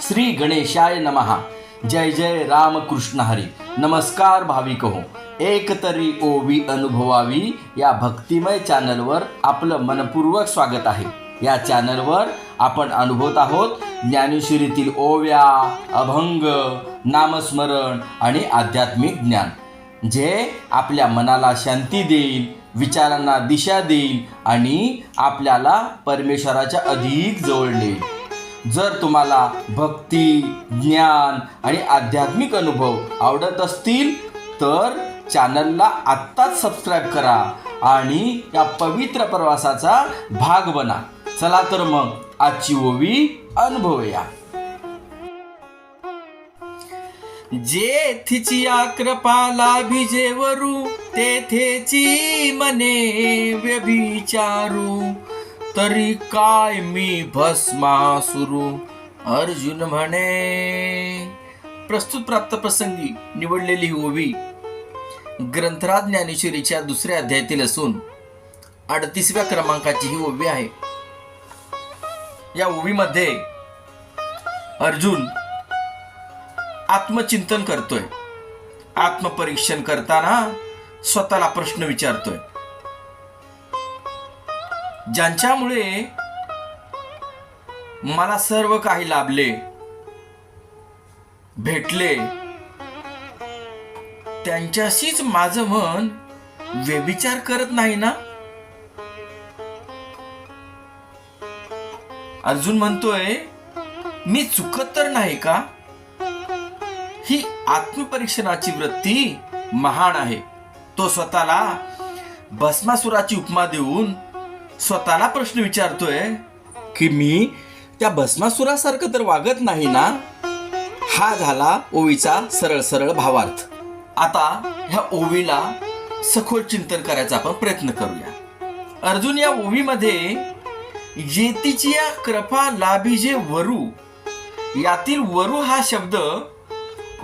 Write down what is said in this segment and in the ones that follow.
श्री गणेशाय नमः. जय जय रामकृष्ण हरी. नमस्कार भाविक हो. एक तरी ओवी अनुभवावी या भक्तिमय चॅनलवर आपलं मनपूर्वक स्वागत आहे. या चॅनलवर आपण अनुभवत आहोत ज्ञानेश्वरीतील ओव्या, अभंग, नामस्मरण आणि आध्यात्मिक ज्ञान, जे आपल्या मनाला शांती देईल, विचारांना दिशा देईल आणि आपल्याला परमेश्वराच्या अधिक जवळ नेईल. जर तुम्हाला भक्ती, ज्ञान आणि आध्यात्मिक अनुभव आवडत असतील तर चॅनलला आत्ताच सबस्क्राईब करा आणि या पवित्र प्रवासाचा भाग बना. चला तर मग आजची ओवी अनुभवूया. जेथीची कृपाला भिजेवरू तेथेची मने व्यभिचारू, तरी काय मी भस्मासुरू अर्जुन म्हणे. प्रस्तुत प्राप्त प्रसंगी निवडलेली ही ओवी ग्रंथराज ज्ञानेश्वरीच्या दुसऱ्या अध्यायातील असून 38व्या क्रमांकाची ही ओवी आहे. या ओवीमध्ये अर्जुन आत्मचिंतन करतोय. आत्मपरीक्षण करताना स्वतःला प्रश्न विचारतोय, ज्यांच्यामुळे मला सर्व काही लाभले, भेटले, त्यांच्याशीच माझं मन व्यभिचार करत नाही ना. अर्जुन म्हणतोय, मी चुकत तर नाही का. ही आत्मपरीक्षणाची वृत्ती महान आहे. तो स्वतःला भस्मासुराची उपमा देऊन स्वतःला प्रश्न विचारतोय की मी त्या भस्मासुरासारखं तर वागत नाही ना. हा झाला ओवीचा सरळ सरळ भावार्थ. आता ह्या ओवीला सखोल चिंतन करायचा आपण प्रयत्न करूया. अर्जुन या ओवीमध्ये जेतीची या कृपा लाभिजे वरू, यातील वरू हा शब्द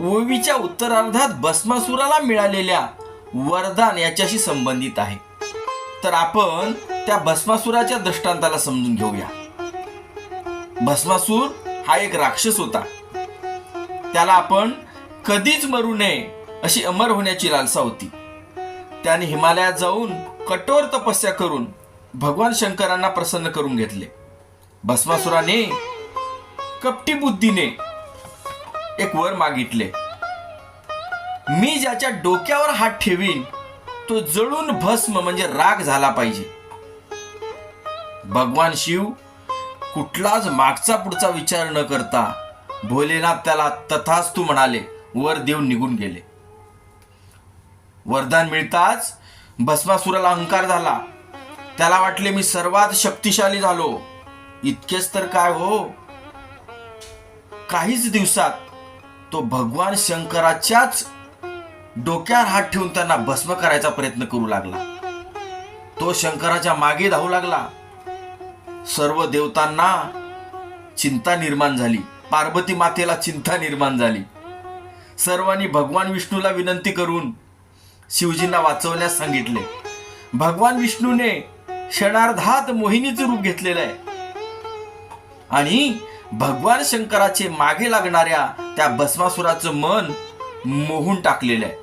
ओवीच्या उत्तरार्धात भस्मासुराला मिळालेल्या वरदान याच्याशी संबंधित आहे. तर आपण त्या भस्मासुराच्या दृष्टांताला समजून घेऊया. भस्मासूर हा एक राक्षस होता. त्याला आपण कधीच मरू नये अशी अमर होण्याची लालसा होती. त्याने हिमालयात जाऊन कठोर तपस्या करून भगवान शंकरांना प्रसन्न करून घेतले. भस्मासुराने कपटी बुद्धीने एक वर मागितले, मी ज्याच्या डोक्यावर हात ठेवीन तो जळून भस्म म्हणजे राख झाला पाहिजे. भगवान शिव कुठलाच मागचा पुढचा विचार न करता भोलेनाथ त्याला तथास्तु म्हणाले. वर देऊन निघून गेले. वरदान मिळताच भस्मासुराला अहंकार झाला. त्याला वाटले मी सर्वात शक्तिशाली झालो. इतकेच तर काय हो, काहीच दिवसात तो भगवान शंकराच्याच डोक्यावर हात ठेवून त्यांना भस्म करायचा प्रयत्न करू लागला. तो शंकराच्या मागे धावू लागला. सर्व देवतांना चिंता निर्माण झाली. पार्वती मातेला चिंता निर्माण झाली. सर्वांनी भगवान विष्णूला विनंती करून शिवजींना वाचवण्यास सांगितले. भगवान विष्णूने क्षणार्धात मोहिनीचं रूप घेतलेलं आहे आणि भगवान शंकराचे मागे लागणाऱ्या त्या भस्मासुराचं मन मोहून टाकलेलं आहे.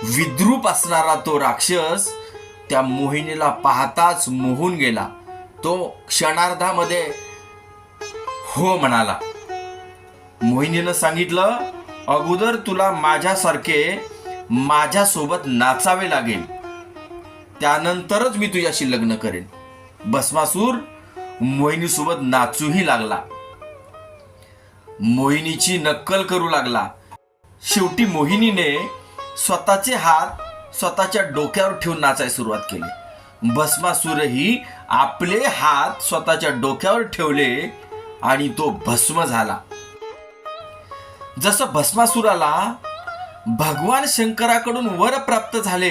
विद्रूप असणारा तो राक्षस त्या मोहिनीला पाहताच मोहून गेला. तो क्षणार्धामध्ये हो म्हणाला. मोहिनीनं सांगितलं, अगोदर तुला माझ्यासारखे माझ्यासोबत नाचावे लागेल, त्यानंतरच मी तुझ्याशी लग्न करेन. भस्मासूर मोहिनीसोबत नाचूही लागला. मोहिनीची नक्कल करू लागला. शेवटी मोहिनीने स्वतःचे हात स्वतःच्या डोक्यावर ठेवून नाचायला सुरुवात केली. भस्मासूरही आपले हात स्वतःच्या डोक्यावर ठेवले आणि तो भस्म झाला. जसं भस्मासुराला भगवान शंकराकडून वर प्राप्त झाले,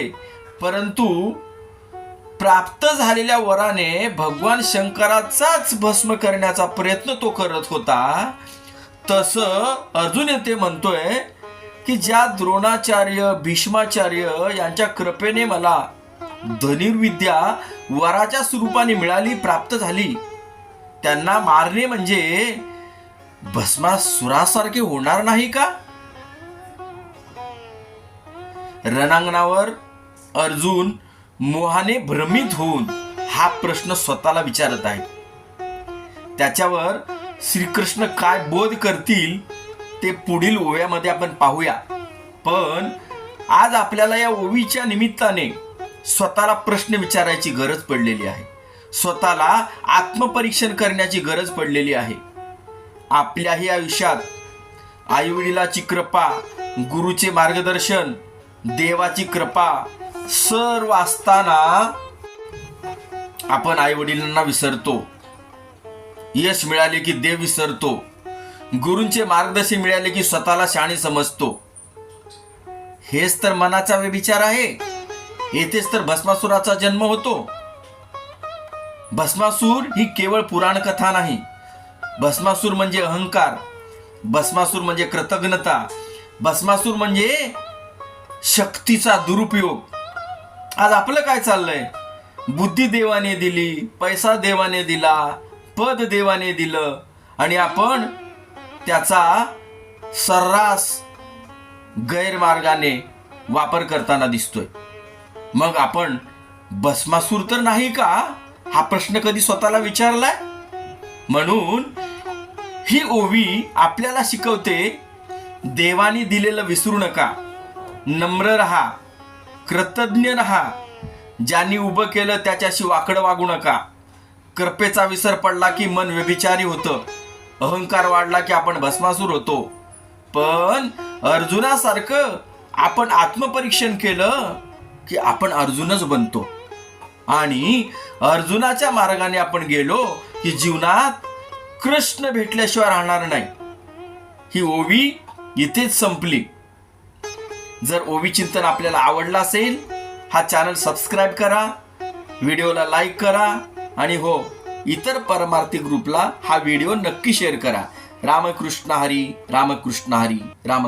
परंतु प्राप्त झालेल्या वराने भगवान शंकराचाच भस्म करण्याचा प्रयत्न तो करत होता, तसं अर्जुन येथे म्हणतोय की ज्या द्रोणाचार्य, भीष्माचार्य यांच्या कृपेने मला धनुर्विद्या वराच्या स्वरूपाने मिळाली, प्राप्त झाली, त्यांना मारणे म्हणजे भस्मासुरासारखे होणार नाही का? रणांगणावर अर्जुन मोहाने भ्रमित होऊन हा प्रश्न स्वतःला विचारत आहे. त्याच्यावर श्रीकृष्ण काय बोध करतील ते पुढील ओव्यामध्ये आपण पाहूया. पण आज आपल्याला या ओवीच्या निमित्ताने स्वतःला प्रश्न विचारायची गरज पडलेली आहे. स्वतःला आत्मपरीक्षण करण्याची गरज पडलेली आहे. आपल्याही आयुष्यात आईवडिलाची कृपा, गुरुचे मार्गदर्शन, देवाची कृपा सर्व असताना आपण आईवडिलांना विसरतो. यश मिळाले की देव विसरतो. गुरूंचे मार्गदर्शन मिळाले की स्वतःला शहाणे समजतो. हेच तर मनाचा विचार आहे. येथेच तर भस्मासुराचा जन्म होतो. भस्मासूर ही केवळ पुराण कथा नाही. भस्मासूर म्हणजे अहंकार, भस्मासूर म्हणजे कृतज्ञता, भस्मासूर म्हणजे शक्तीचा दुरुपयोग. आज आपलं काय चाललंय? बुद्धी देवाने दिली, पैसा देवाने दिला, पद देवाने दिलं आणि आपण त्याचा सर्रास गैरमार्गाने वापर करताना दिसतोय. मग आपण भस्मासूर तर नाही का, हा प्रश्न कधी स्वतःला विचारलाय? म्हणून ही ओवी आपल्याला शिकवते, देवाने दिलेलं विसरू नका, नम्र रहा, कृतज्ञ रहा, ज्यांनी उभं केलं त्याच्याशी वाकडं वागू नका. कृपेचा विसर पडला की मन व्यभिचारी होतं, अहंकार वाढला की आपण भस्मासूर होतो. पण अर्जुनासारखं आपण आत्मपरीक्षण केलं की आपण अर्जुनच बनतो आणि अर्जुनाच्या मार्गाने आपण गेलो की जीवनात कृष्ण भेटल्याशिवाय राहणार नाही. ही ओवी इथेच संपली. जर ओवी चिंतन आपल्याला आवडला असेल, हा चॅनल सबस्क्राईब करा, व्हिडिओला लाईक करा आणि हो, इतर परमार्थी ग्रुपला हा व्हिडिओ नक्की शेअर करा. रामकृष्ण हरी, रामकृष्ण हरी, राम